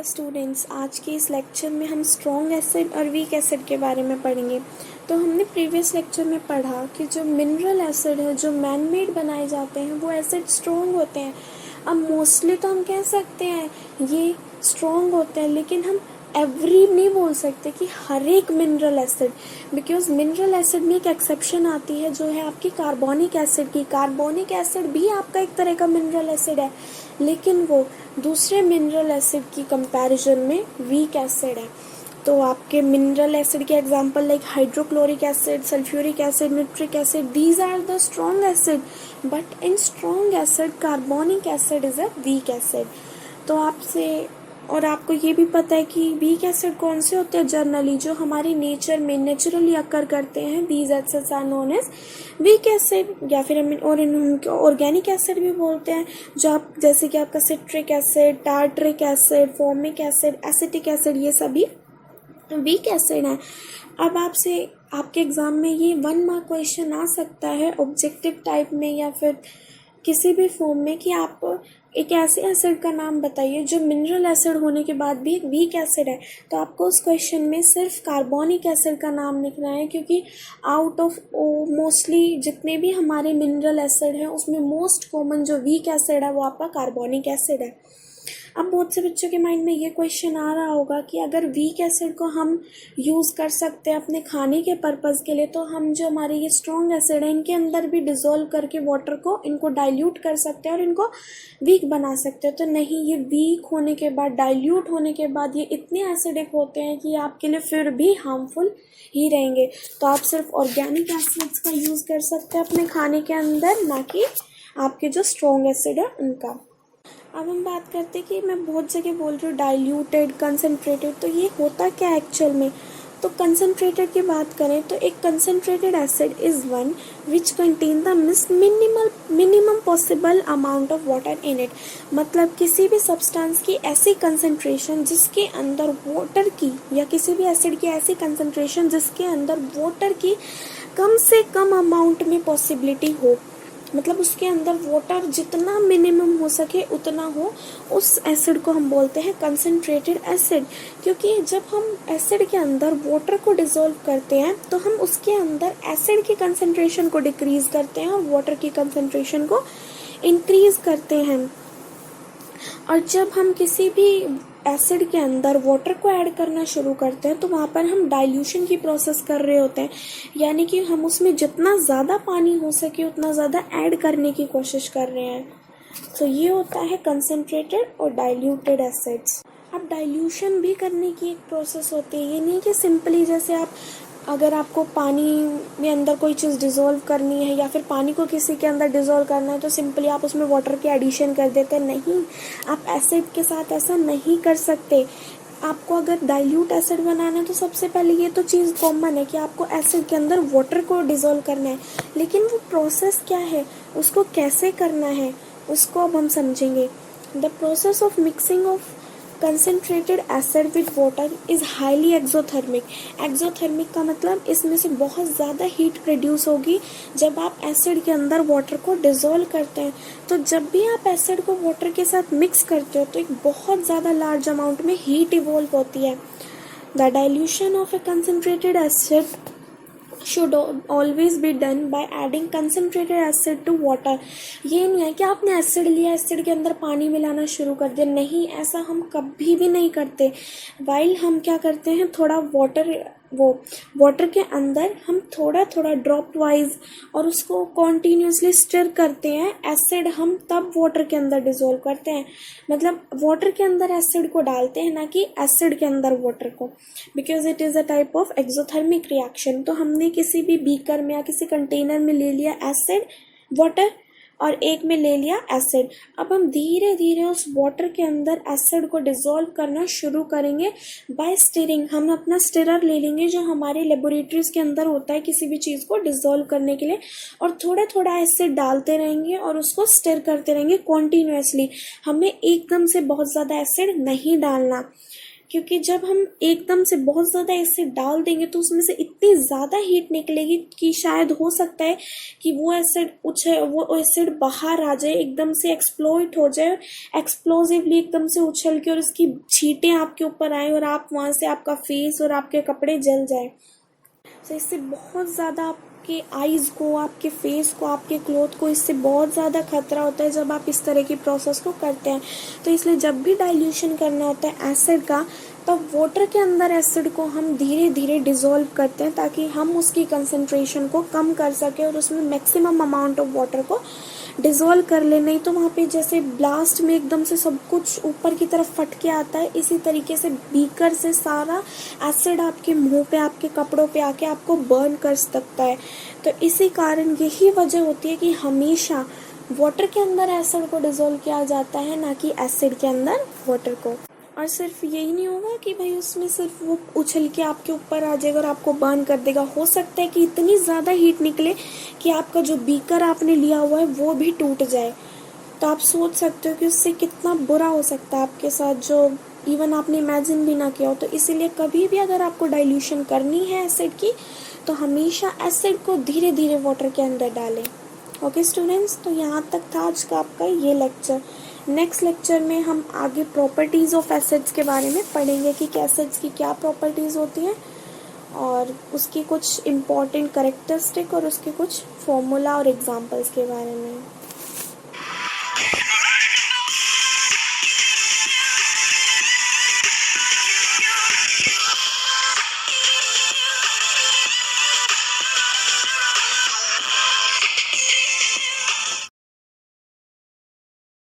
Students, आज के इस लेक्चर में हम स्ट्रॉन्ग एसिड और वीक एसिड के बारे में पढ़ेंगे। तो हमने प्रीवियस लेक्चर में पढ़ा कि जो मिनरल एसिड है, जो मैन मेड बनाए जाते हैं, वो एसिड स्ट्रॉन्ग होते हैं। अब मोस्टली तो हम कह सकते हैं ये स्ट्रॉन्ग होते हैं, लेकिन हम एवरी नहीं बोल सकते कि हर एक mineral acid, because mineral acid में एक एक्सेप्शन आती है जो है आपकी कार्बोनिक एसिड की। कार्बोनिक एसिड भी आपका एक तरह का मिनरल एसिड है, लेकिन वो दूसरे मिनरल एसिड की कंपैरिजन में वीक एसिड है। तो आपके मिनरल एसिड के example like hydrochloric acid, sulphuric acid, nitric acid, these are the strong acid, but in strong acid carbonic acid is a weak acid. तो और आपको ये भी पता है कि वीक एसिड कौन से होते हैं जनरली, जो हमारे नेचर में नेचुरली अकर करते हैं। These acids are known as weak acid, या फिर हम इनको ऑर्गेनिक एसिड भी बोलते हैं, जो आप जैसे कि आपका citric acid, tartaric acid, foamic acid, acetic acid, ये सभी वीक एसिड है। अब आपके एग्जाम में ये 1 मार्क क्वेश्चन आ सकता है ऑब्जेक्टिव टाइप में या फिर किसी भी फॉर्म में कि आप एक ऐसे एसिड का नाम बताइए जो मिनरल एसिड होने के बाद भी एक वीक एसिड है। तो आपको उस क्वेश्चन में सिर्फ कार्बोनिक एसिड का नाम लिखना है, क्योंकि आउट ऑफ मोस्टली जितने भी हमारे मिनरल एसिड हैं उसमें मोस्ट कॉमन जो वीक एसिड है वो आपका कार्बोनिक एसिड है। अब बहुत से बच्चों के माइंड में ये क्वेश्चन आ रहा होगा कि अगर वीक एसिड को हम यूज़ कर सकते हैं अपने खाने के पर्पज़ के लिए, तो हम जो हमारे ये स्ट्रॉन्ग एसिड है इनके अंदर भी डिज़ोल्व करके वाटर को इनको डाइल्यूट कर सकते हैं और इनको वीक बना सकते हैं। तो नहीं, ये वीक होने के बाद, डाइल्यूट होने के बाद ये इतने एसिडिक होते हैं कि आपके लिए फिर भी हार्मफुल ही रहेंगे। तो आप सिर्फ ऑर्गेनिक एसिड्स का यूज़ कर सकते हैं अपने खाने के अंदर, ना कि आपके जो स्ट्रॉन्ग एसिड है उनका। अब हम बात करते हैं कि मैं बहुत जगह बोल रही हूँ डाइल्यूटेड, कंसनट्रेटेड, तो ये होता क्या है एक्चुअल में। तो कंसनट्रेटेड की बात करें तो एक concentrated acid is one which contain the minimum possible amount of water in it. मतलब किसी भी सब्सटेंस की ऐसी कंसनट्रेशन जिसके अंदर वाटर की, या किसी भी एसिड की ऐसी कंसनट्रेशन जिसके अंदर वाटर की कम से कम अमाउंट में पॉसिबिलिटी हो, मतलब उसके अंदर वाटर जितना मिनिमम हो सके उतना हो, उस एसिड को हम बोलते हैं कंसनट्रेटेड एसिड। क्योंकि जब हम एसिड के अंदर वाटर को डिसॉल्व करते हैं तो हम उसके अंदर एसिड की कंसनट्रेशन को डिक्रीज करते हैं और वाटर की कंसनट्रेशन को इंक्रीज करते हैं। और जब हम किसी भी एसिड के अंदर वाटर को ऐड करना शुरू करते हैं तो वहाँ पर हम डाइल्यूशन की प्रोसेस कर रहे होते हैं, यानी कि हम उसमें जितना ज़्यादा पानी हो सके उतना ज़्यादा ऐड करने की कोशिश कर रहे हैं। तो ये होता है कंसनट्रेटेड और डाइल्यूटेड एसिड्स। अब डाइल्यूशन भी करने की एक प्रोसेस होती है, ये नहीं कि सिंपली जैसे अगर आपको पानी में अंदर कोई चीज़ डिज़ोल्व करनी है या फिर पानी को किसी के अंदर डिज़ोल्व करना है तो सिंपली आप उसमें वाटर की एडिशन कर देते हैं। नहीं, आप एसिड के साथ ऐसा नहीं कर सकते। आपको अगर डाइल्यूट एसिड बनाना है तो सबसे पहले ये तो चीज़ कॉमन है कि आपको एसिड के अंदर वाटर को डिज़ोल्व करना है, लेकिन वो प्रोसेस क्या है, उसको कैसे करना है, उसको अब हम समझेंगे। The process of mixing of concentrated acid with water is highly exothermic. Exothermic का मतलब इसमें से बहुत ज़्यादा हीट प्रोड्यूस होगी जब आप एसिड के अंदर वाटर को डिज़ोल्व करते हैं। तो जब भी आप एसिड को वाटर के साथ मिक्स करते हो तो एक बहुत ज़्यादा लार्ज अमाउंट में हीट इवॉल्व होती है। The dilution of A concentrated acid should always be done by adding concentrated acid to water। ये नहीं है कि आपने एसिड लिया, एसिड के अंदर पानी मिलाना शुरू कर दिया, नहीं, ऐसा हम कभी भी नहीं करते। वाइल हम क्या करते हैं, थोड़ा वाटर के अंदर हम थोड़ा थोड़ा ड्रॉप वाइज और उसको कॉन्टीन्यूसली स्टिर करते हैं। एसिड हम तब वाटर के अंदर डिसॉल्व करते हैं, मतलब वाटर के अंदर एसिड को डालते हैं, ना कि एसिड के अंदर वाटर को, because it is a type of exothermic reaction. तो हमने किसी भी बीकर में या किसी कंटेनर में ले लिया एसिड, वाटर, और एक में ले लिया एसिड। अब हम धीरे धीरे उस वाटर के अंदर एसिड को डिसॉल्व करना शुरू करेंगे बाय स्टिरिंग। हम अपना स्टिरर ले लेंगे जो हमारे लेबोरेटरीज के अंदर होता है किसी भी चीज़ को डिसॉल्व करने के लिए, और थोड़ा थोड़ा एसिड डालते रहेंगे और उसको स्टिर करते रहेंगे कॉन्टीन्यूसली। हमें एकदम से बहुत ज़्यादा एसिड नहीं डालना। क्योंकि जब हम एकदम से बहुत ज़्यादा एसिड डाल देंगे तो उसमें से इतनी ज़्यादा हीट निकलेगी कि शायद हो सकता है कि वो एसिड बाहर आ जाए, एकदम से एक्सप्लोइट हो जाए, एक्सप्लोजिवली एकदम से उछल के और उसकी छींटें आपके ऊपर आए और आप वहाँ से आपका फेस और आपके कपड़े जल जाए। तो इससे बहुत ज़्यादा आपके आईज़ को, आपके फेस को, आपके क्लोथ को इससे बहुत ज़्यादा खतरा होता है जब आप इस तरह की प्रोसेस को करते हैं। तो इसलिए जब भी डाइल्यूशन करना होता है एसिड का, तब वाटर के अंदर एसिड को हम धीरे धीरे डिज़ोल्व करते हैं ताकि हम उसकी कंसंट्रेशन को कम कर सकें और उसमें मैक्सिमम अमाउंट ऑफ वाटर को डिज़ोल्व कर ले। नहीं तो वहाँ पे जैसे ब्लास्ट में एकदम से सब कुछ ऊपर की तरफ फट के आता है, इसी तरीके से बीकर से सारा एसिड आपके मुंह पे, आपके कपड़ों पे आके आपको बर्न कर सकता है। तो इसी कारण यही वजह होती है कि हमेशा वाटर के अंदर एसिड को डिज़ोल्व किया जाता है, ना कि एसिड के अंदर वाटर को। और सिर्फ यही नहीं होगा कि भाई उसमें सिर्फ वो उछल के आपके ऊपर आ जाएगा और आपको बर्न कर देगा। हो सकता है कि इतनी ज़्यादा हीट निकले कि आपका जो बीकर आपने लिया हुआ है वो भी टूट जाए। तो आप सोच सकते हो कि उससे कितना बुरा हो सकता है आपके साथ, जो इवन आपने इमेजिन भी ना किया हो। तो इसीलिए कभी भी अगर आपको डाइल्यूशन करनी है एसिड की, तो हमेशा एसिड को धीरे धीरे वाटर के अंदर डालें। ओके स्टूडेंट्स, तो यहाँ तक था आज का आपका ये लेक्चर। नेक्स्ट लेक्चर में हम आगे प्रॉपर्टीज़ ऑफ एसिड्स के बारे में पढ़ेंगे कि एसिड्स की क्या प्रॉपर्टीज़ होती हैं और उसकी कुछ इम्पॉर्टेंट कैरेक्टरिस्टिक और उसके कुछ फॉर्मूला और एग्जांपल्स के बारे में।